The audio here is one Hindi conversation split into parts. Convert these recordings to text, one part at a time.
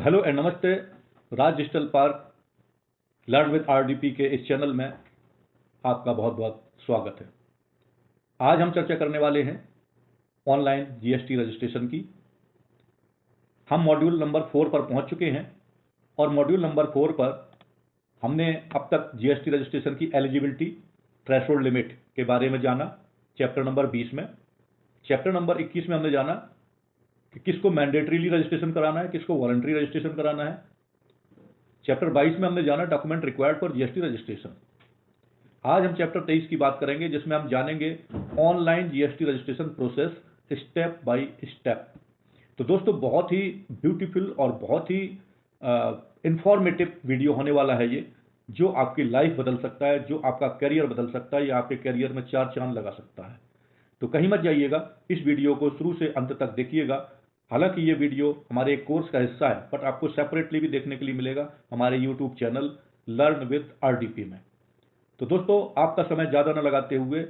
हेलो एंड नमस्ते। Raj digital park learn with RDP के इस चैनल में आपका बहुत बहुत स्वागत है। आज हम चर्चा करने वाले हैं ऑनलाइन जीएसटी रजिस्ट्रेशन की। हम मॉड्यूल नंबर 4 पर पहुंच चुके हैं और मॉड्यूल नंबर 4 पर हमने अब तक जीएसटी रजिस्ट्रेशन की एलिजिबिलिटी, थ्रेशोल्ड लिमिट के बारे में जाना। चैप्टर नंबर 20 में, चैप्टर नंबर 21 में हमने जाना कि किसको मैंडेटरीली रजिस्ट्रेशन कराना है, किसको वॉलंटरी रजिस्ट्रेशन कराना है। चैप्टर 22 में हमने जाना document required for GST registration. आज हम चैप्टर 23 की बात करेंगे जिसमें हम जानेंगे online GST registration process step by step. तो दोस्तों, बहुत ही ब्यूटीफुल और बहुत ही इंफॉर्मेटिव वीडियो होने वाला है ये, जो आपकी लाइफ बदल सकता है, जो आपका करियर बदल सकता है या आपके करियर में 4 चांद लगा सकता है। तो कहीं मत जाइएगा, इस वीडियो को शुरू से अंत तक देखिएगा। हालांकि ये वीडियो हमारे एक कोर्स का हिस्सा है, बट आपको सेपरेटली भी देखने के लिए मिलेगा हमारे YouTube channel learn with RDP में। तो दोस्तों, आपका समय ज़्यादा न लगाते हुए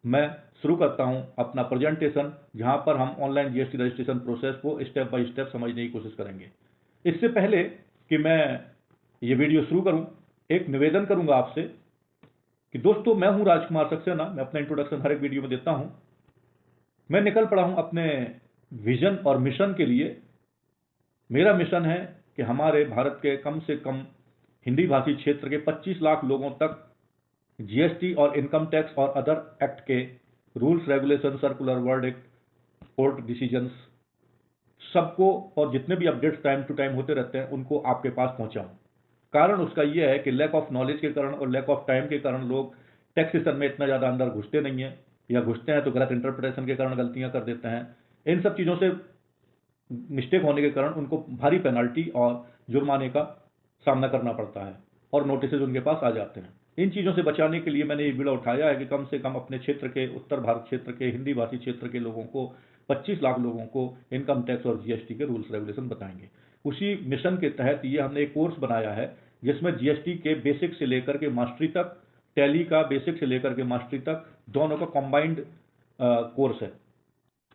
मैं शुरू करता हूं अपना प्रेजेंटेशन, जहां पर हम ऑनलाइन जीएसटी रजिस्ट्रेशन प्रोसेस को स्टेप बाय स्टेप समझने की कोशिश करेंगे। इससे पहले कि मैं ये वीडियो शुरू करूं, एक निवेदन करूंगा आपसे कि दोस्तों, मैं हूं राजकुमार सक्सेना। मैं अपना इंट्रोडक्शन हर एक वीडियो में देता हूं। मैं निकल पड़ा हूं अपने विजन और मिशन के लिए। मेरा मिशन है कि हमारे भारत के कम से कम हिंदी भाषी क्षेत्र के 25 लाख लोगों तक जीएसटी और इनकम टैक्स और अदर एक्ट के rules, regulation, circular, verdict, court decisions सबको, और जितने भी अपडेट्स टाइम टू टाइम होते रहते हैं, उनको आपके पास पहुंचाऊं। कारण उसका यह है कि लैक ऑफ नॉलेज के कारण और लैक ऑफ टाइम के कारण लोग टैक्स सिस्टम में इतना ज़्यादा अंदर घुसते नहीं हैं, या घुसते हैं तो गलत इंटरप्रिटेशन के कारण गलतियां कर देते हैं। इन सब चीज़ों से मिस्टेक होने के कारण उनको भारी पेनल्टी और जुर्माने का सामना करना पड़ता है और नोटिस उनके पास आ जाते हैं। इन चीज़ों से बचाने के लिए मैंने ये बीड़ा उठाया है कि कम से कम अपने क्षेत्र के, उत्तर भारत क्षेत्र के हिंदी भाषी क्षेत्र के लोगों को, 25 लाख लोगों को इनकम टैक्स और जीएसटी के रूल्स रेगुलेशन बताएंगे। उसी मिशन के तहत ये हमने एक कोर्स बनाया है जिसमें जीएसटी के बेसिक से लेकर के मास्टरी तक, टैली का बेसिक से लेकर के मास्टरी तक, दोनों का कंबाइंड कोर्स है।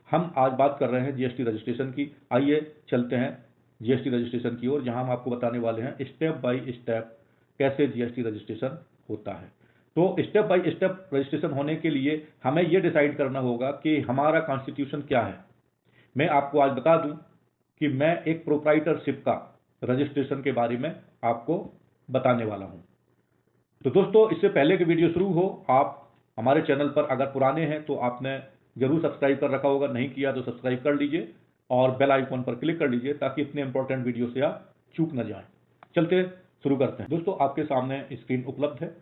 हम आज बात कर रहे हैं जीएसटी रजिस्ट्रेशन की। आइए चलते हैं जीएसटी रजिस्ट्रेशन की ओर, जहां हम आपको बताने वाले हैं स्टेप बाय स्टेप कैसे जीएसटी रजिस्ट्रेशन होता है। तो स्टेप बाय स्टेप रजिस्ट्रेशन होने के लिए हमें यह डिसाइड करना होगा कि हमारा कॉन्स्टिट्यूशन क्या है। मैं आपको आज बता दूं कि मैं एक प्रोप्राइटरशिप का रजिस्ट्रेशन के बारे में आपको बताने वाला हूं। तो दोस्तों, इससे पहले कि वीडियो शुरू हो, आप हमारे चैनल पर अगर पुराने हैं तो आपने जरूर सब्सक्राइब कर रखा होगा, नहीं किया तो सब्सक्राइब कर लीजिए और बेल आइकन पर क्लिक कर लीजिए ताकि इतने इंपॉर्टेंट वीडियो से आप चूक न जाएं। चलते शुरू करते हैं। दोस्तों, आपके सामने स्क्रीन उपलब्ध है।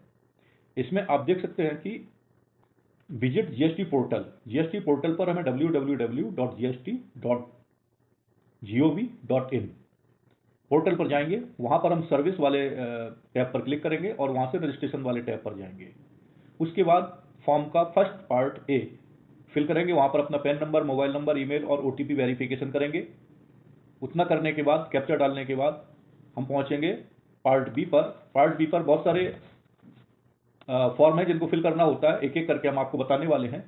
इसमें आप देख सकते हैं कि visit GST portal. GST portal पर हमें www.gst.gov.in पोर्टल पर जाएंगे। वहां पर हम सर्विस वाले टैब पर क्लिक करेंगे और वहां से रजिस्ट्रेशन वाले टैब पर जाएंगे। उसके बाद फॉर्म का फर्स्ट पार्ट ए फिल करेंगे। वहां पर अपना pan number, mobile number, email और ओटीपी वेरिफिकेशन करेंगे। उतना करने के बाद, कैप्चा डालने के बाद, हम पहुंचेंगे पार्ट बी पर। पार्ट बी पर बहुत सारे फॉर्म है जिनको फिल करना होता है। एक एक करके हम आपको बताने वाले हैं।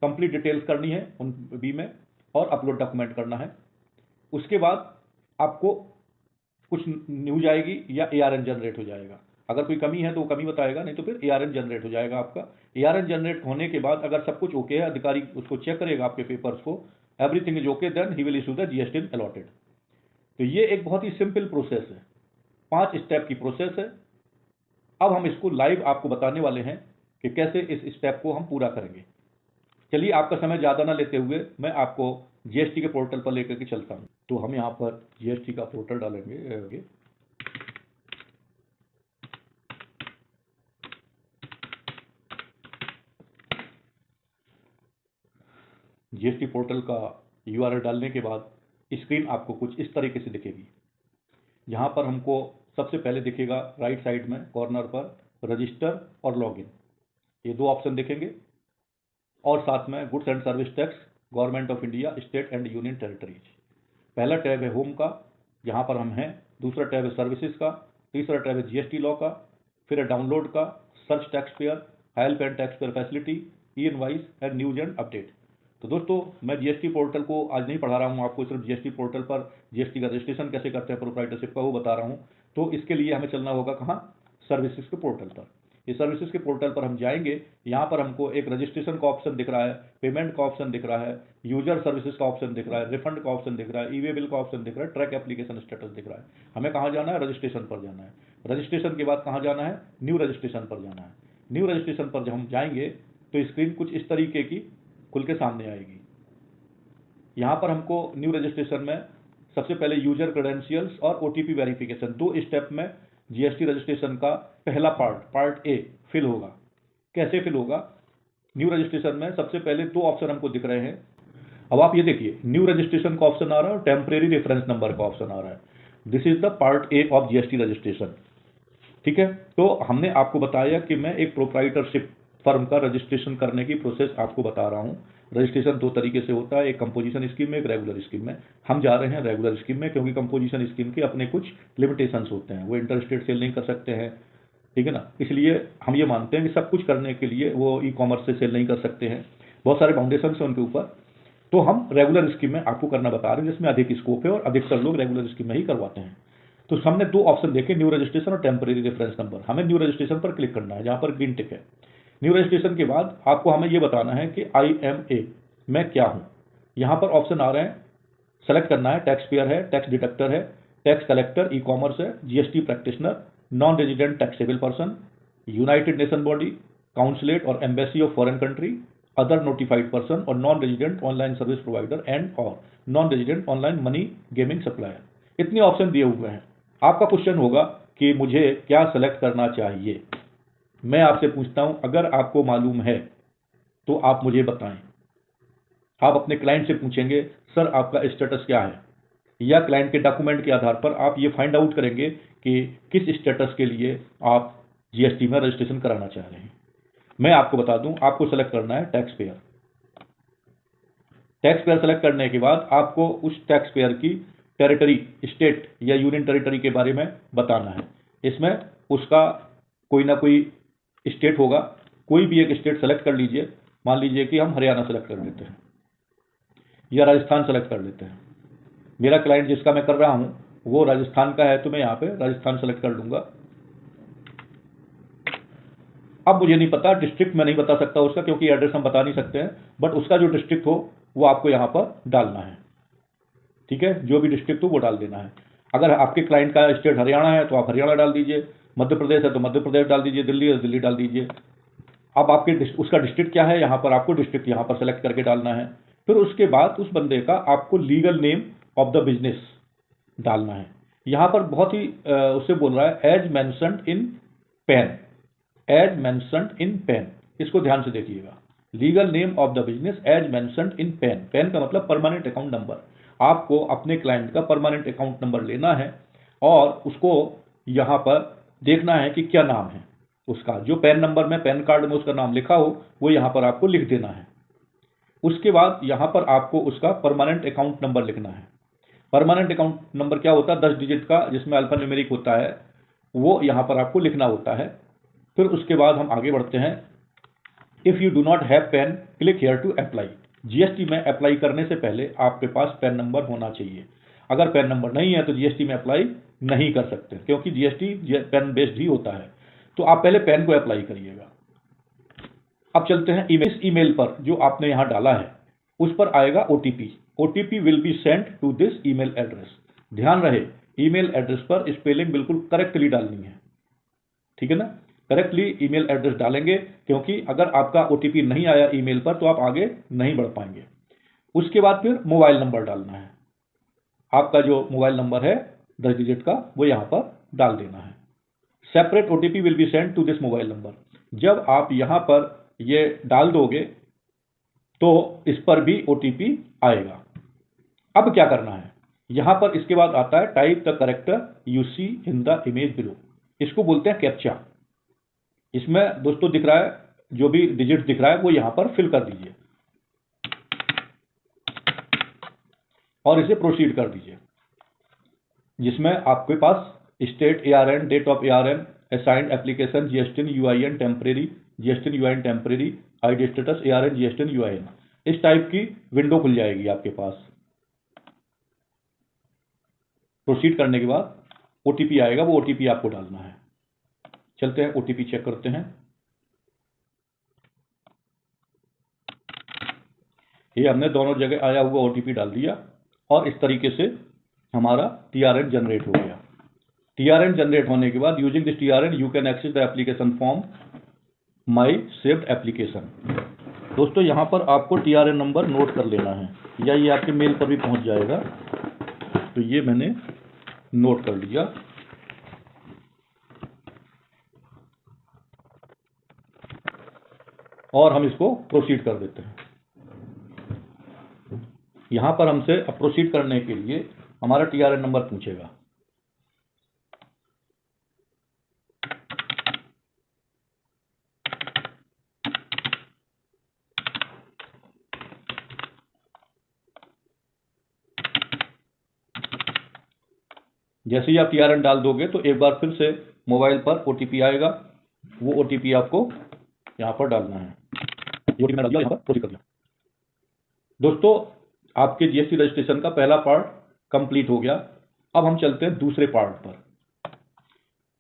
कंप्लीट डिटेल्स करनी है उन बी में और अपलोड डॉक्यूमेंट करना है। उसके बाद आपको कुछ न्यूज आएगी या एआरएन जनरेट हो जाएगा। अगर कोई कमी है तो वो कमी बताएगा, नहीं तो फिर एआरएन जनरेट हो जाएगा आपका। एआरएन जनरेट होने के बाद अगर सब कुछ ओके है, अधिकारी उसको चेक करेगा आपके पेपर्स को, everything is okay, then he will issue the GST allotted. तो ये एक बहुत ही सिंपल प्रोसेस है, 5 स्टेप की प्रोसेस है। अब हम इसको लाइव आपको बताने वाले हैं कि कैसे इस स्टेप को हम पूरा करेंगे। चलिए, आपका समय ज़्यादा ना लेते हुए मैं आपको जीएसटी के पोर्टल पर लेकर के चलता हूँ। तो हम यहाँ पर जीएसटी का पोर्टल डालेंगे। जीएसटी पोर्टल का यूआरएल डालने के बाद स्क्रीन आपको कुछ इस तरीके से दिखेगी। यहाँ पर हमको सबसे पहले दिखेगा राइट साइड में कॉर्नर पर रजिस्टर और लॉगिन, ये 2 ऑप्शन दिखेंगे। और साथ में goods and service tax, government of India, state and union territories. पहला टैब है होम का, जहाँ पर हम हैं। दूसरा टैब है सर्विसेज का। तीसरा टैब है जीएसटी लॉ का। फिर है डाउनलोड का, search tax payer, help and tax payer facility, E invoice and news and update. तो दोस्तों मैं जीएसटी पोर्टल को आज नहीं पढ़ा रहा हूँ आपको, सिर्फ जीएसटी पोर्टल पर जीएसटी का रजिस्ट्रेशन कैसे करते हैं प्रोप्राइटरशिप का वो बता रहा हूँ। तो इसके लिए हमें चलना होगा कहाँ, सर्विसेज के पोर्टल पर। इस सर्विसेज के पोर्टल पर हम जाएंगे, यहाँ पर हमको एक रजिस्ट्रेशन का ऑप्शन दिख रहा है, पेमेंट का ऑप्शन दिख रहा है, यूजर सर्विसेज का ऑप्शन दिख रहा है, रिफंड का ऑप्शन दिख रहा है, ई-वे बिल का ऑप्शन दिख रहा है, ट्रैक एप्लीकेशन स्टेटस दिख रहा है। हमें कहाँ जाना है, रजिस्ट्रेशन पर जाना है। रजिस्ट्रेशन के बाद कहाँ जाना है, न्यू रजिस्ट्रेशन पर जाना है। न्यू रजिस्ट्रेशन पर जब हम जाएंगे तो स्क्रीन कुछ इस तरीके की खुल के सामने आएगी। यहाँ पर हमको न्यू रजिस्ट्रेशन में सबसे पहले यूजर क्रेडेंशियल्स और ओटीपी वेरिफिकेशन, 2 स्टेप में जीएसटी रजिस्ट्रेशन का पहला पार्ट ए फिल होगा। कैसे फिल होगा, न्यू रजिस्ट्रेशन में सबसे पहले 2 ऑप्शन हमको दिख रहे हैं। अब आप ये देखिए, न्यू रजिस्ट्रेशन का ऑप्शन आ रहा है और टेम्परेरी रेफरेंस नंबर का ऑप्शन आ रहा है। This is the part A of GST registration. ठीक है, तो हमने आपको बताया कि मैं एक प्रोप्राइटरशिप फर्म का रजिस्ट्रेशन करने की प्रोसेस आपको बता रहा हूँ। रजिस्ट्रेशन 2 तरीके से होता है, एक कंपोजिशन स्कीम में, एक रेगुलर स्कीम में। हम जा रहे हैं रेगुलर स्कीम में, क्योंकि कंपोजिशन स्कीम के अपने कुछ लिमिटेशंस होते हैं, वो इंटर स्टेट सेल नहीं कर सकते हैं, ठीक है ना। इसलिए हम ये मानते हैं कि सब कुछ करने के लिए वो ई कॉमर्स से सेल नहीं कर सकते हैं, बहुत सारे फाउंडेशन हैं उनके ऊपर। तो हम रेगुलर स्कीम में आपको करना बता रहे हैं, जिसमें अधिक स्कोप है और अधिकतर लोग रेगुलर स्कीम में ही करवाते हैं। तो हमने 2 ऑप्शन देखे, न्यू रजिस्ट्रेशन और टेम्परेरी रेफरेंस नंबर। हमें न्यू रजिस्ट्रेशन पर क्लिक करना है, जहां पर ग्रीन टिक है। न्यू रजिस्ट्रेशन के बाद आपको हमें यह बताना है कि IMA मैं क्या हूं। यहां पर ऑप्शन आ रहे हैं, सेलेक्ट करना है, टैक्स पेयर है, टैक्स डिडक्टर है, टैक्स कलेक्टर, ई कॉमर्स है, GST practitioner, non resident taxable person, United Nation body, consulate और embassy of foreign country, other notified person और non resident online service provider and और non resident online money gaming supplier. इतने ऑप्शन दिए हुए हैं। आपका क्वेश्चन होगा कि मुझे क्या सेलेक्ट करना चाहिए। मैं आपसे पूछता हूं, अगर आपको मालूम है तो आप मुझे बताएं। आप अपने क्लाइंट से पूछेंगे, सर आपका स्टेटस क्या है, या क्लाइंट के डॉक्यूमेंट के आधार पर आप ये फाइंड आउट करेंगे कि किस स्टेटस के लिए आप जीएसटी में रजिस्ट्रेशन कराना चाह रहे हैं। मैं आपको बता दूं, आपको सेलेक्ट करना है tax pair. Tax payer select करने के बाद आपको उस टैक्स पेयर की टेरिटरी, स्टेट या यूनियन टेरिटरी के बारे में बताना है। इसमें उसका कोई ना कोई स्टेट होगा, कोई भी एक स्टेट सेलेक्ट कर लीजिए। मान लीजिए कि हम हरियाणा सेलेक्ट कर लेते हैं या राजस्थान सेलेक्ट कर लेते हैं। मेरा क्लाइंट जिसका मैं कर रहा हूं वो राजस्थान का है, तो मैं यहां पे राजस्थान सेलेक्ट कर लूंगा। अब मुझे नहीं पता, डिस्ट्रिक्ट में नहीं बता सकता उसका, क्योंकि एड्रेस हम बता नहीं सकते हैं, बट उसका जो डिस्ट्रिक्ट हो वो आपको यहां पर डालना है। ठीक है, जो भी डिस्ट्रिक्ट हो वो डाल देना है। अगर आपके क्लाइंट का स्टेट हरियाणा है तो आप हरियाणा डाल दीजिए, मध्य प्रदेश है तो मध्य प्रदेश डाल दीजिए, दिल्ली है तो दिल्ली डाल दीजिए। अब आपके उसका डिस्ट्रिक्ट क्या है, यहाँ पर आपको डिस्ट्रिक्ट यहाँ पर सेलेक्ट करके डालना है। फिर उसके बाद उस बंदे का आपको legal name of the business डालना है। यहाँ पर बहुत ही उससे बोल रहा है as mentioned in PAN, as mentioned in PAN. इसको ध्यान से देखिएगा, legal name of the business as mentioned in PAN. PAN का मतलब परमानेंट अकाउंट नंबर। आपको अपने क्लाइंट का परमानेंट अकाउंट नंबर लेना है और उसको यहाँ पर देखना है कि क्या नाम है उसका। जो पैन नंबर में, पैन कार्ड में उसका नाम लिखा हो वो यहाँ पर आपको लिख देना है। उसके बाद यहाँ पर आपको उसका परमानेंट अकाउंट नंबर लिखना है। परमानेंट अकाउंट नंबर क्या होता है, 10 डिजिट का, जिसमें अल्फा न्यूमेरिक होता है, वो यहाँ पर आपको लिखना होता है। फिर उसके बाद हम आगे बढ़ते हैं। If you do not have PAN, click here to apply. GST में अप्लाई करने से पहले आपके पास पैन नंबर होना चाहिए। अगर पैन नंबर नहीं है तो जीएसटी में अप्लाई नहीं कर सकते, क्योंकि जीएसटी पैन बेस्ड ही होता है। तो आप पहले पैन को अप्लाई करिएगा। अब चलते हैं ईमेल। इस ईमेल पर जो आपने यहां डाला है उस पर आएगा OTP. OTP will be sent to this email address. ध्यान रहे, ईमेल एड्रेस पर स्पेलिंग बिल्कुल करेक्टली डालनी है, ठीक है ना। करेक्टली ईमेल एड्रेस डालेंगे, क्योंकि अगर आपका ओटीपी नहीं आया ईमेल पर तो आप आगे नहीं बढ़ पाएंगे। उसके बाद फिर मोबाइल नंबर डालना है। आपका जो मोबाइल नंबर है 10 डिजिट का, वो यहां पर डाल देना है। Separate OTP will be sent to this mobile number. जब आप यहां पर ये डाल दोगे तो इस पर भी ओटीपी आएगा। अब क्या करना है, यहां पर इसके बाद आता है type the character you see in the image below. इसको बोलते हैं कैप्चा। इसमें दोस्तों दिख रहा है, जो भी डिजिट दिख रहा है वो यहां पर फिल कर दीजिए और इसे प्रोसीड कर दीजिए, जिसमें आपके पास state ARN, date of ARN, assigned application, GSTN UIN temporary, GSTN UIN temporary, ID status ARN GSTN UIN। इस टाइप की विंडो खुल जाएगी आपके पास। प्रोसीड करने के बाद ओटीपी आएगा, वो ओटीपी आपको डालना है। चलते हैं ओटीपी चेक करते हैं। ये हमने दोनों जगह आया हुआ ओटीपी डाल दिया और इस तरीके से हमारा टीआरएन जनरेट हो गया। टीआरएन जनरेट होने के बाद using this TRN you can access the application form my saved application. दोस्तों यहाँ पर आपको टीआरएन नंबर नोट कर लेना है या ये आपके मेल पर भी पहुंच जाएगा। तो ये मैंने नोट कर लिया। और हम इसको प्रोसीड कर देते हैं। यहां पर हमसे प्रोसीड करने के लिए हमारा टीआरएन नंबर पूछेगा। जैसे ही आप टीआरएन डाल दोगे तो एक बार फिर से मोबाइल पर ओटीपी आएगा, वो ओटीपी आपको यहां पर डालना है। ये ओटीपी मैंने डाल दिया, यहां पर प्रोसीड कर दिया। दोस्तों आपके जीएसटी रजिस्ट्रेशन का पहला पार्ट कंप्लीट हो गया। अब हम चलते हैं दूसरे पार्ट पर।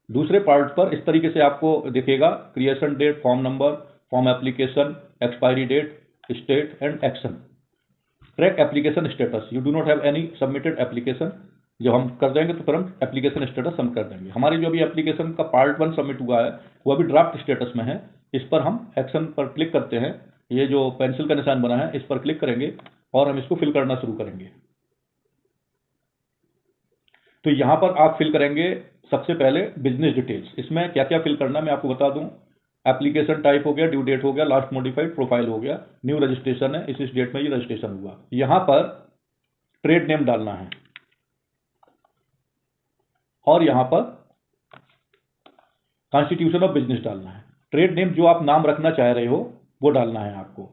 दूसरे पार्ट पर इस तरीके से आपको दिखेगा creation date, form number, form application, expiry date, state and action. Track application status, you do not have any submitted application. जब हम कर देंगे तो फिर हम एप्लीकेशन स्टेटस हम कर देंगे। हमारी जो अभी एप्लीकेशन का पार्ट 1 सबमिट हुआ है वो अभी ड्राफ्ट स्टेटस में है। इस पर हम एक्शन पर क्लिक करते हैं। ये जो पेंसिल का निशान बना है इस पर क्लिक करेंगे और हम इसको फिल करना शुरू करेंगे। तो यहां पर आप फिल करेंगे सबसे पहले बिजनेस डिटेल्स। इसमें क्या क्या फिल करना मैं आपको बता दूं। एप्लीकेशन टाइप हो गया, ड्यू डेट हो गया, लास्ट मॉडिफाइड, प्रोफाइल हो गया, न्यू रजिस्ट्रेशन है, इस डेट में ये रजिस्ट्रेशन हुआ। यहां पर ट्रेड नेम डालना है और यहां पर कॉन्स्टिट्यूशन ऑफ बिजनेस डालना है। ट्रेड नेम जो आप नाम रखना चाह रहे हो वो डालना है आपको।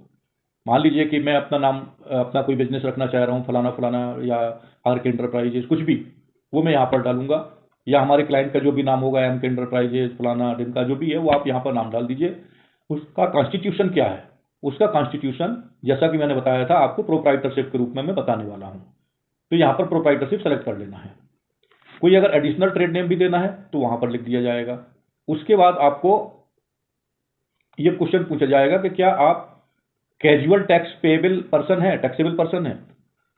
मान लीजिए कि मैं अपना नाम, अपना कोई बिजनेस रखना चाह रहा हूं, फलाना फलाना या आर्क एंटरप्राइजेज, कुछ भी, वो मैं यहां पर डालूंगा। या हमारे क्लाइंट का जो भी नाम होगा, एम के एंटरप्राइजेज, फलाना डिमका, जो भी है वो आप यहां पर नाम डाल दीजिए। उसका कॉन्स्टिट्यूशन क्या है, उसका कॉन्स्टिट्यूशन जैसा कि मैंने बताया था आपको प्रोप्राइटरशिप के रूप में मैं बताने वाला हूं। तो यहां पर प्रोप्राइटरशिप सेलेक्ट कर लेना है। कोई अगर एडिशनल ट्रेड नेम भी देना है तो वहां पर लिख दिया जाएगा। उसके बाद आपको यह क्वेश्चन पूछा जाएगा कि क्या आप कैजुअल टैक्स पेएबल पर्सन है, टैक्सेबल पर्सन है।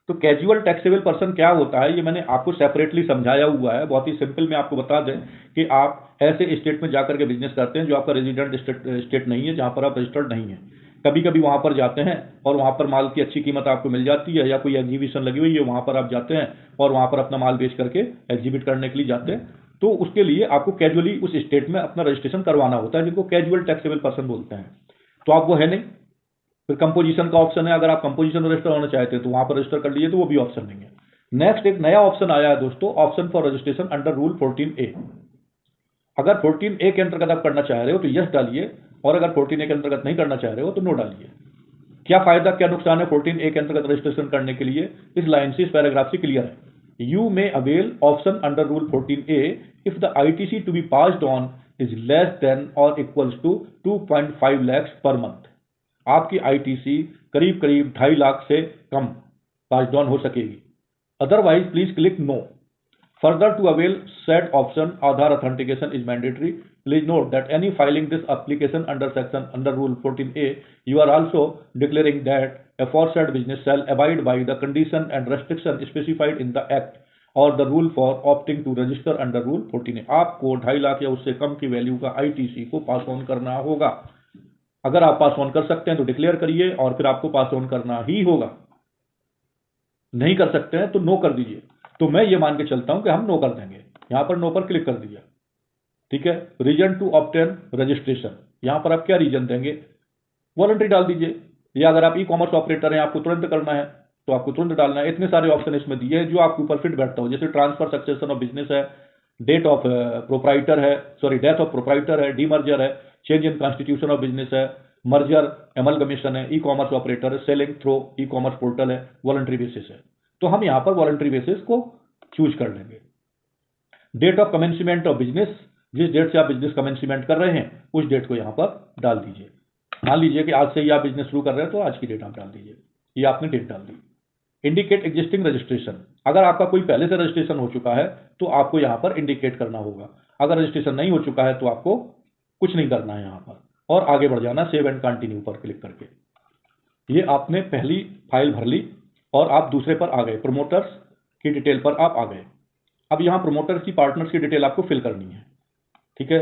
तो कैजुअल टैक्सेबल पर्सन क्या होता है ये मैंने आपको सेपरेटली समझाया हुआ है। बहुत ही सिंपल में आपको बता दें कि आप ऐसे स्टेट में जाकर के बिजनेस करते हैं जो आपका रेजिडेंट स्टेट नहीं है, जहां पर आप रजिस्टर्ड नहीं है। कभी कभी वहां पर जाते हैं और वहां पर माल की अच्छी कीमत आपको मिल जाती है, या कोई एग्जीबिशन लगी हुई है वहां पर आप जाते हैं और वहां पर अपना माल बेच करके एग्जीबिट करने के लिए जाते हैं। तो उसके लिए आपको कैजुअली उस स्टेट में अपना रजिस्ट्रेशन करवाना होता है, जिनको कैजुअल टैक्सेबल पर्सन बोलते हैं। तो आप वो है नहीं। फिर कंपोजिशन का ऑप्शन है, अगर आप कंपोजिशन रजिस्टर होना चाहते हैं तो वहां पर रजिस्टर कर लीजिए, तो वो भी ऑप्शन नहीं है। नेक्स्ट एक नया ऑप्शन आया है दोस्तों, option for registration under rule 14A। अगर 14A के अंतर्गत आप करना चाह रहे हो तो यस डालिए, और अगर 14A के अंतर्गत नहीं करना चाह रहे हो तो नो डालिए। क्या फायदा क्या नुकसान है 14A के अंतर्गत रजिस्ट्रेशन करने के लिए, इस लाइन से, इस पैराग्राफ से क्लियर है। You may avail option under rule 14A if the ITC to be passed on is less than और equals to 2.5 lakhs per month. आपकी ITC करीब करीब 2.5 लाख से कम पास ऑन हो सकेगी। Otherwise please click no. Further to avail set option Aadhaar authentication is mandatory. Please note that any filing this application under section under rule 14A you are also declaring that aforesaid business shall abide by the condition and restriction specified in the act or the rule for opting to register under rule 14A। आपको 2.5 लाख या उससे कम की वैल्यू का ITC को पास ऑन करना होगा। अगर आप पास ऑन कर सकते हैं तो डिक्लेयर करिए और फिर आपको पास ऑन करना ही होगा। नहीं कर सकते हैं तो नो कर दीजिए। तो मैं ये मान के चलता हूं कि हम नो कर देंगे। यहां पर नो पर क्लिक कर दिया, ठीक है। रीजन टू ऑब्टेन रजिस्ट्रेशन, यहां पर आप क्या रीजन देंगे, वॉलंटरी डाल दीजिए। या अगर आप ई-कॉमर्स ऑपरेटर हैं, आपको तुरंत करना है तो आपको तुरंत डालना है। इतने सारे ऑप्शन इसमें दिए हैं जो आपके ऊपर फिट बैठता हो, जैसे ट्रांसफर सक्सेशन ऑफ बिजनेस है, डेट ऑफ प्रोप्राइटर है, सॉरी डेथ ऑफ प्रोप्राइटर है, डीमर्जर है, change in constitution of business है, मर्जर एमलगमेशन है, ई-कॉमर्स ऑपरेटर है, सेलिंग थ्रो ई-कॉमर्स पोर्टल है, वॉलंटरी बेसिस है। तो हम यहां पर वॉलंटरी बेसिस को चूज कर लेंगे। Date of commencement of business, जिस डेट से आप बिजनेस कमेंसमेंट कर रहे हैं उस डेट को यहां पर डाल दीजिए। मान लीजिए कि आज से ही आप बिजनेस शुरू कर रहे हैं तो आज की डेट आप डाल दीजिए, ये आपने डेट डाल दी। इंडिकेट एग्जिस्टिंग रजिस्ट्रेशन, अगर आपका कोई पहले से रजिस्ट्रेशन हो चुका है तो आपको यहाँ पर इंडिकेट करना होगा। अगर रजिस्ट्रेशन नहीं हो चुका है तो आपको कुछ नहीं करना है यहाँ पर, और आगे बढ़ जाना सेव एंड कंटिन्यू पर क्लिक करके। ये आपने पहली फाइल भर ली और आप दूसरे पर आ गए, प्रोमोटर्स की डिटेल पर आप आ गए। अब यहाँ प्रोमोटर्स की, पार्टनर्स की डिटेल आपको फिल करनी है, ठीक है।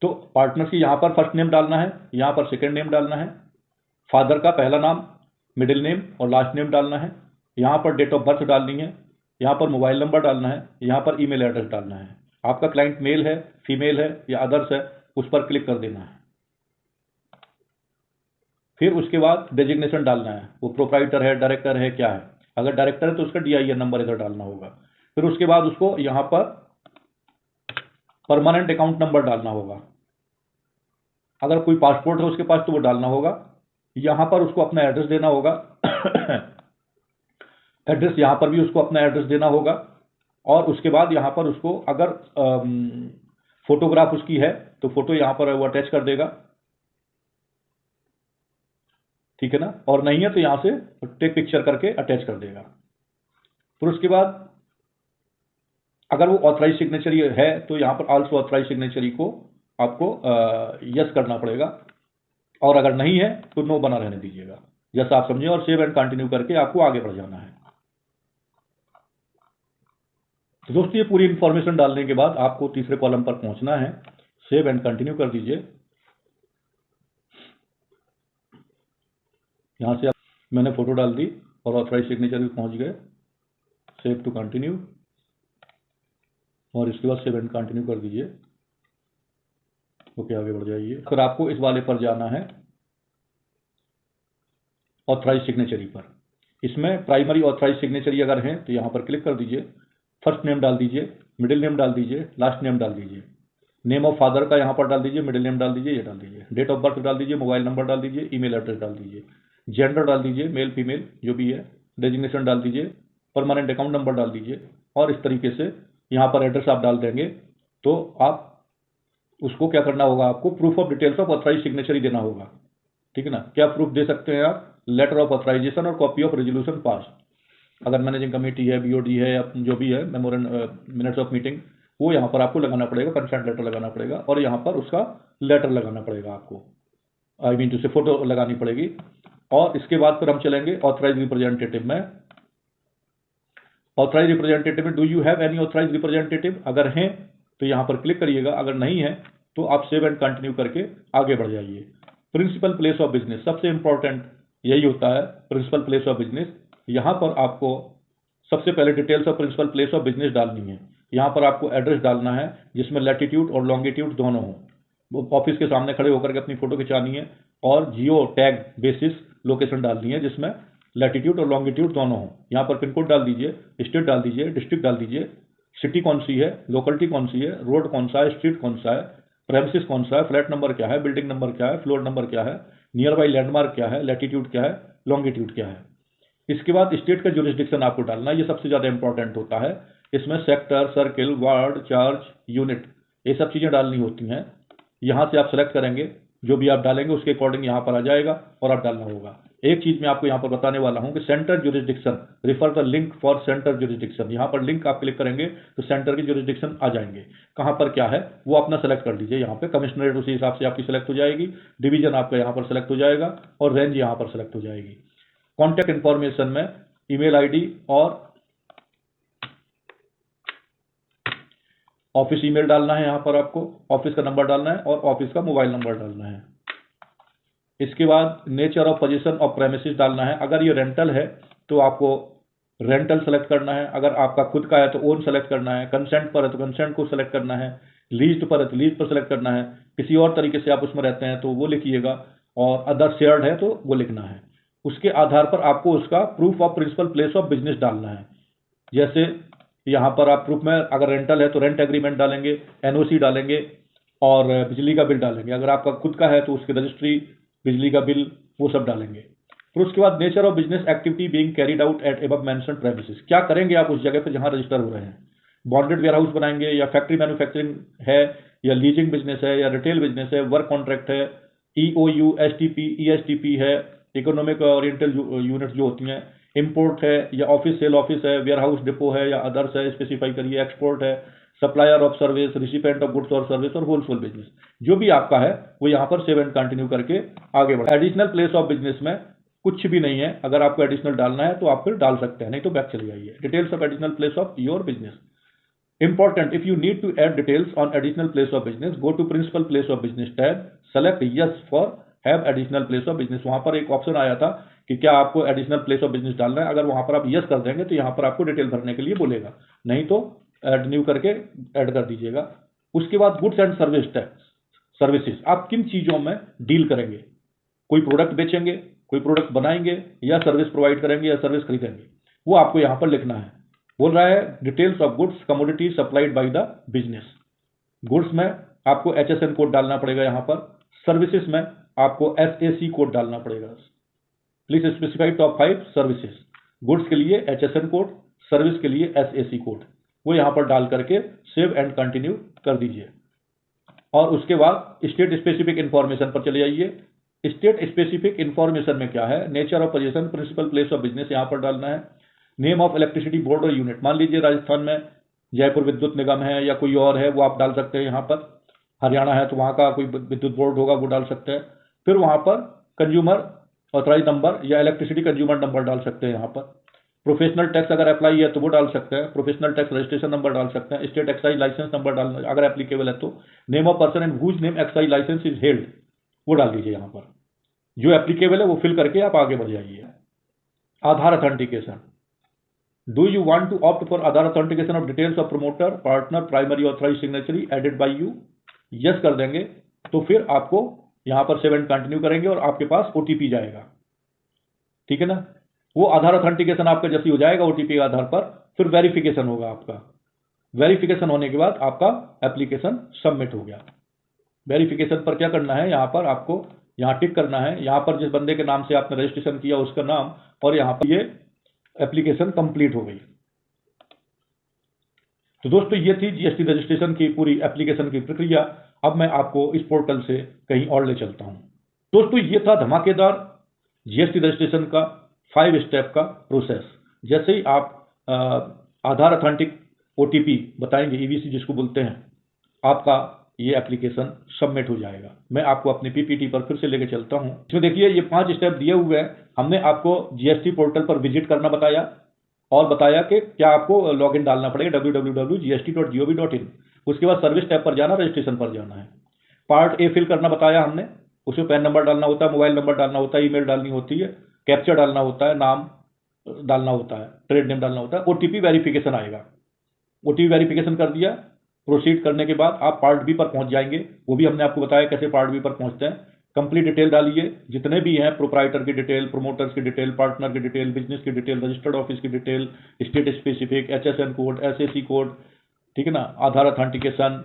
तो पार्टनर्स की यहाँ पर फर्स्ट नेम डालना है, यहाँ पर सेकंड नेम डालना है, फादर का पहला नाम, मिडिल नेम और लास्ट नेम डालना है, यहाँ पर डेट ऑफ बर्थ डालनी है, यहाँ पर मोबाइल नंबर डालना है, यहाँ पर ईमेल एड्रेस डालना है। आपका क्लाइंट मेल है, फीमेल है या अदर्स है, उस पर क्लिक कर देना है। फिर उसके बाद डेजिग्नेशन डालना है, वो प्रोप्राइटर है, डायरेक्टर है, क्या है। अगर डायरेक्टर है तो उसका DIN नंबर इधर डालना होगा। फिर उसके बाद उसको यहाँ पर परमानेंट अकाउंट नंबर डालना होगा। अगर कोई पासपोर्ट है उसके पास तो वो डालना होगा। यहाँ पर उसको अपना एड्रेस देना होगा एड्रेस यहाँ पर भी उसको अपना एड्रेस देना होगा। और उसके बाद यहाँ पर उसको अगर फोटोग्राफ उसकी है तो फोटो यहाँ पर वो अटैच कर देगा, ठीक है ना। और नहीं है तो यहाँ से टेक पिक्चर करके अटैच कर देगा। फिर उसके बाद अगर वो ऑथराइज सिग्नेचरी है तो यहाँ पर आल्सो ऑथराइज सिग्नेचरी को आपको यस करना पड़ेगा, और अगर नहीं है तो नो बना रहने दीजिएगा, जैसा आप समझे। और सेव एंड कंटिन्यू करके आपको आगे बढ़ जाना है। तो दोस्तों ये पूरी इंफॉर्मेशन डालने के बाद आपको तीसरे कॉलम पर पहुंचना है। सेव एंड कंटिन्यू कर दीजिए। यहाँ से मैंने फोटो डाल दी और ऑथराइज सिग्नेचर भी पहुंच गए। सेव टू कंटिन्यू, और इसके बाद सेव एंड कंटिन्यू कर दीजिए। ओके, आगे बढ़ जाइए। फिर आपको इस वाले पर जाना है, ऑथराइज सिग्नेचरी पर। इसमें प्राइमरी ऑथराइज सिग्नेचरी अगर है तो यहाँ पर क्लिक कर दीजिए। फर्स्ट नेम डाल दीजिए, मिडिल नेम डाल दीजिए, लास्ट नेम डाल दीजिए। नेम ऑफ फादर का यहाँ पर डाल दीजिए, मिडिल नेम डाल दीजिए, ये डाल दीजिए। डेट ऑफ बर्थ डाल दीजिए, मोबाइल नंबर डाल दीजिए, ईमेल एड्रेस डाल दीजिए। जेंडर डाल दीजिए, मेल फीमेल जो भी है। डेजिग्नेशन डाल दीजिए, परमानेंट अकाउंट नंबर डाल दीजिए। और इस तरीके से यहाँ पर एड्रेस आप डाल देंगे तो आप उसको क्या करना होगा, आपको proof of details of authorize signatory देना होगा, ठीक है ना। क्या प्रूफ दे सकते हैं आप? लेटर ऑफ ऑथराइजेशन और कॉपी ऑफ रेजोल्यूशन पास। अगर मैनेजिंग कमेटी है, BOD है, या जो भी है, मिनट्स ऑफ मीटिंग, वो यहाँ पर आपको लगाना पड़ेगा, कंसेंट लेटर लगाना पड़ेगा, और यहाँ पर उसका लेटर लगाना पड़ेगा आपको, आई मीन उसे फोटो लगानी पड़ेगी। और इसके बाद फिर हम चलेंगे ऑथराइज रिप्रेजेंटेटिव में। ऑथराइज रिप्रेजेंटेटिव में do you have any authorize representative, अगर हैं तो यहाँ पर क्लिक करिएगा, अगर नहीं है तो आप सेव एंड कंटिन्यू करके आगे बढ़ जाइए। प्रिंसिपल प्लेस ऑफ बिजनेस, सबसे इंपॉर्टेंट यही होता है, प्रिंसिपल प्लेस ऑफ बिजनेस। यहाँ पर आपको सबसे पहले details of principal place of business डालनी है। यहाँ पर आपको एड्रेस डालना है जिसमें लैटिट्यूड और लॉन्गिट्यूड दोनों हो। वो ऑफिस के सामने खड़े होकर के अपनी फोटो खिंचानी है, और जियो टैग बेसिस लोकेशन डालनी है जिसमें लैटिट्यूड और लॉन्गिट्यूड दोनों हो। यहाँ पर पिन कोड डाल दीजिए, स्टेट डाल दीजिए, डिस्ट्रिक्ट डाल दीजिए, सिटी कौन सी है, लोकेलिटी कौन सी है, रोड कौन सा है, स्ट्रीट कौन सा है, प्रेमिसेस कौन सा है, फ्लैट नंबर क्या है, बिल्डिंग नंबर क्या है, फ्लोर नंबर क्या है, नियर बाई लैंडमार्क क्या है, लैटिट्यूड क्या है, लॉन्गिट्यूड क्या है। इसके बाद स्टेट का जुरिस्डिक्शन आपको डालना है, ये सबसे ज्यादा इंपॉर्टेंट होता है। इसमें sector, circle, ward, charge, unit, ये सब चीजें डालनी होती हैं। यहाँ से आप सेलेक्ट करेंगे, जो भी आप डालेंगे उसके अकॉर्डिंग यहाँ पर आ जाएगा और आप डालना होगा। एक चीज मैं आपको यहाँ पर बताने वाला हूँ कि centre jurisdiction, refer the link for centre jurisdiction. यहाँ पर लिंक आप क्लिक करेंगे तो सेंटर की जुरिस्डिक्शन आ जाएंगे। कहाँ पर क्या है वो अपना सेलेक्ट कर लीजिए। यहाँ पे कमिश्नरेट उसी हिसाब से आपकी सेलेक्ट हो जाएगी, डिवीजन आपका यहाँ पर सेलेक्ट हो जाएगा, और रेंज यहाँ पर सेलेक्ट हो जाएगी। कॉन्टैक्ट इन्फॉर्मेशन में ईमेल ID और ऑफिस ईमेल डालना है, यहाँ पर आपको ऑफिस का नंबर डालना है और ऑफिस का मोबाइल नंबर डालना है। इसके बाद nature of position of premises डालना है। अगर ये रेंटल है तो आपको रेंटल सेलेक्ट करना है, अगर आपका खुद का है तो ओन सेलेक्ट करना है, कंसेंट पर है तो कंसेंट को सेलेक्ट करना है, लीज्ड पर है तो लीज पर सेलेक्ट करना है, किसी और तरीके से आप उसमें रहते हैं तो वो लिखिएगा, और अदर शेयर्ड है तो वो लिखना है। उसके आधार पर आपको उसका proof of principal place of business डालना है। जैसे यहाँ पर आप प्रूफ में अगर रेंटल है तो रेंट एग्रीमेंट डालेंगे, NOC डालेंगे, और बिजली का बिल डालेंगे। अगर आपका खुद का है तो उसकी रजिस्ट्री, बिजली का बिल, वो सब डालेंगे। फिर उसके बाद nature of business activity being carried out at above mentioned premises, क्या करेंगे आप उस जगह पर जहां रजिस्टर हो रहे हैं। बॉन्डेड वेयर हाउस बनाएंगे, या फैक्ट्री मैन्युफैक्चरिंग है, या लीजिंग बिजनेस है या रिटेल बिजनेस है, वर्क कॉन्ट्रैक्ट है, EOU, STP, ESTP है, इकोनॉमिक ओरिएंटल यूनिट जो होती हैं, इंपोर्ट है या ऑफिस सेल ऑफिस है, वेयर हाउस डिपो है या अदर्स है, स्पेसिफाई करिए, एक्सपोर्ट है, supplier of service, recipient of goods और सर्विस और होलसेल बिजनेस। जो भी आपका है वो यहाँ पर सेव एंड कंटिन्यू करके आगे बढ़ा। एडिशनल प्लेस ऑफ बिजनेस में कुछ भी नहीं है, अगर आपको एडिशनल डालना है तो आप फिर डाल सकते हैं, नहीं तो बैक चले जाइए। Details of additional place of your business important, if you need to add details on additional place of business, go to principal place of business tab, select yes for have additional place of business। वहां पर एक ऑप्शन आया था कि क्या आपको एडिशनल प्लेस ऑफ बिजनेस डालना है, अगर वहां पर आप यस कर देंगे तो यहां पर आपको डिटेल भरने के लिए बोलेगा, नहीं तो एड न्यू करके ऐड कर दीजिएगा। उसके बाद goods and service tax, services, आप किन चीजों में डील करेंगे, कोई प्रोडक्ट बेचेंगे, कोई प्रोडक्ट बनाएंगे या सर्विस प्रोवाइड करेंगे या सर्विस खरीदेंगे, वो आपको यहां पर लिखना है। बोल रहा है details of goods commodity supplied by the business. Goods में आपको HSN कोड डालना पड़ेगा यहां पर, सर्विसेज में आपको SAC कोड डालना पड़ेगा। Please specify top 5 services. Goods के लिए HSN कोड, सर्विस के लिए SAC कोड, वो यहां पर डाल करके सेव एंड कंटिन्यू कर दीजिए। और उसके बाद स्टेट स्पेसिफिक इंफॉर्मेशन पर चले जाइए। स्टेट स्पेसिफिक इंफॉर्मेशन में क्या है, nature of position, principal place of business यहां पर डालना है। नेम ऑफ इलेक्ट्रिसिटी बोर्ड और यूनिट, मान लीजिए राजस्थान में जयपुर विद्युत निगम है या कोई और है, वो आप डाल सकते हैं यहाँ पर। हरियाणा है तो वहाँ का कोई विद्युत बोर्ड होगा, वो डाल सकते हैं। फिर वहाँ पर कंज्यूमर ऑथराइज नंबर या इलेक्ट्रिसिटी कंज्यूमर नंबर डाल सकते हैं यहाँ पर। प्रोफेशनल टैक्स अगर अप्लाई है तो वो डाल सकते हैं, प्रोफेशनल टैक्स रजिस्ट्रेशन नंबर डाल सकते हैं। स्टेट एक्साइज लाइसेंस नंबर डालना अगर एप्लीकेबल है तो। Name of person and whose name excise license is held, वो डाल दीजिए यहाँ पर। जो एप्लीकेबल है वो फिल करके आप आगे बढ़ जाइए। आधार authentication, Do you want to opt for Aadhaar authentication of details of promoter, partner, primary authorized signatory added by you? Yes कर देंगे तो फिर आपको यहां पर सेव एंड कंटिन्यू करेंगे और आपके पास OTP जाएगा, ठीक है ना। वो आधार ऑथेंटिकेशन आपका जैसे हो जाएगा OTP के आधार पर, फिर वेरिफिकेशन होगा आपका। वेरिफिकेशन होने के बाद आपका एप्लीकेशन सबमिट हो गया। वेरिफिकेशन पर क्या करना है, यहां पर आपको यहां टिक करना है, यहां पर जिस बंदे के नाम से आपने रजिस्ट्रेशन किया उसका नाम, और यहां पर ये एप्लीकेशन कंप्लीट हो गई। तो दोस्तों ये थी GST रजिस्ट्रेशन की पूरी एप्लीकेशन की प्रक्रिया। अब मैं आपको इस पोर्टल से कहीं और ले चलता हूं। दोस्तों ये था धमाकेदार GST रजिस्ट्रेशन का 5 स्टेप का प्रोसेस। जैसे ही आप आधार अथेंटिक OTP बताएंगे, EVC जिसको बोलते हैं, आपका ये एप्लीकेशन सबमिट हो जाएगा। मैं आपको अपनी PPT पर फिर से लेके चलता हूं। इसमें देखिए ये 5 स्टेप दिए हुए हैं। हमने आपको GST पोर्टल पर विजिट करना बताया और बताया कि क्या आपको लॉगिन डालना पड़ेगा www.gst.gov.in। उसके बाद सर्विस टैब पर जाना, रजिस्ट्रेशन पर जाना है। पार्ट ए फिल करना बताया हमने, उसमें पैन नंबर डालना होता है, मोबाइल नंबर डालना होता है, ईमेल डालनी होती है, कैप्चा डालना होता है, नाम डालना होता है, ट्रेड नेम डालना होता है। OTP वेरिफिकेशन आएगा, OTP वेरिफिकेशन कर दिया। प्रोसीड करने के बाद आप पार्ट बी पर पहुंच जाएंगे, वो भी हमने आपको बताया कैसे पार्ट बी पर पहुंचते हैं। कंप्लीट डिटेल डालिए, जितने भी हैं, प्रोप्राइटर की डिटेल, प्रोमोटर्स की डिटेल, पार्टनर की डिटेल, बिजनेस की डिटेल, रजिस्टर्ड ऑफिस की detail, state specific, HSN code, SAC code, ठीक है ना, आधार अथेंटिकेशन,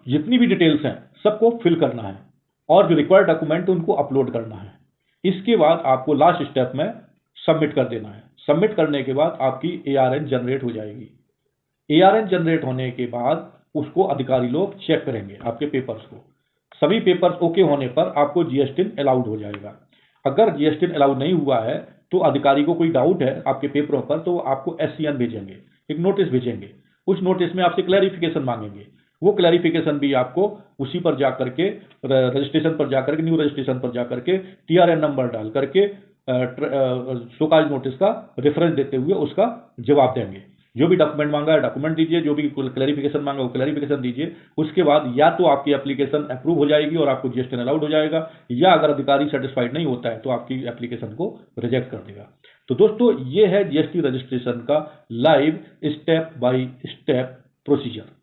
जितनी भी डिटेल्स हैं सबको फिल करना है और जो रिक्वायर्ड डॉक्यूमेंट उनको अपलोड करना है। इसके बाद आपको लास्ट स्टेप में सबमिट कर देना है। सबमिट करने के बाद आपकी ARN जनरेट हो जाएगी। ARN जनरेट होने के बाद उसको अधिकारी लोग चेक करेंगे आपके पेपर्स को। सभी पेपर्स ओके होने पर आपको GSTN अलाउड हो जाएगा। अगर GSTN अलाउड नहीं हुआ है तो अधिकारी को कोई डाउट है आपके पेपरों पर तो आपको SCN भेजेंगे, एक नोटिस भेजेंगे। उस नोटिस में आपसे क्लैरिफिकेशन मांगेंगे। वो क्लैरिफिकेशन भी आपको उसी पर जाकर के, रजिस्ट्रेशन पर जाकर के, न्यू रजिस्ट्रेशन पर जाकर के TRN नंबर डाल करके शोकाज नोटिस का रेफरेंस देते हुए उसका जवाब देंगे। जो भी डॉक्यूमेंट मांगा है डॉक्यूमेंट दीजिए, जो भी क्लैरिफिकेशन मांगा वो क्लैरिफिकेशन दीजिए। उसके बाद या तो आपकी एप्लीकेशन अप्रूव हो जाएगी और आपको GSTN अलाउड हो जाएगा, या अगर अधिकारी सेटिस्फाइड नहीं होता है तो आपकी एप्लीकेशन को रिजेक्ट कर देगा। तो दोस्तों ये है GST रजिस्ट्रेशन का live step by step procedure.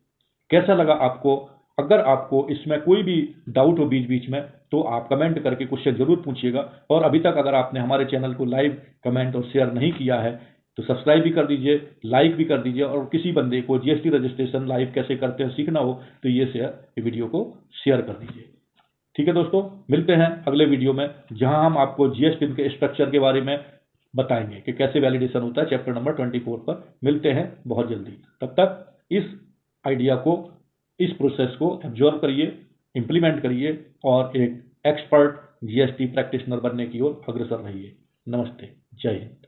कैसा लगा आपको? अगर आपको इसमें कोई भी डाउट हो बीच बीच में तो आप कमेंट करके क्वेश्चन जरूर पूछिएगा। और अभी तक अगर आपने हमारे चैनल को लाइव कमेंट और शेयर नहीं किया है तो सब्सक्राइब भी कर दीजिए, लाइक भी कर दीजिए। और किसी बंदे को GST रजिस्ट्रेशन लाइव कैसे करते हैं सीखना हो तो ये वीडियो को शेयर कर दीजिए। ठीक है दोस्तों, मिलते हैं अगले वीडियो में जहां हम आपको GST के स्ट्रक्चर के बारे में बताएंगे कि कैसे वैलिडेशन होता है। चैप्टर नंबर 24 पर मिलते हैं बहुत जल्दी। तब तक इस आइडिया को इस प्रोसेस को एब्जॉर्व करिए, इंप्लीमेंट करिए और एक एक्सपर्ट जीएसटी प्रैक्टिशनर बनने की ओर अग्रसर रहिए। नमस्ते, जय हिंद।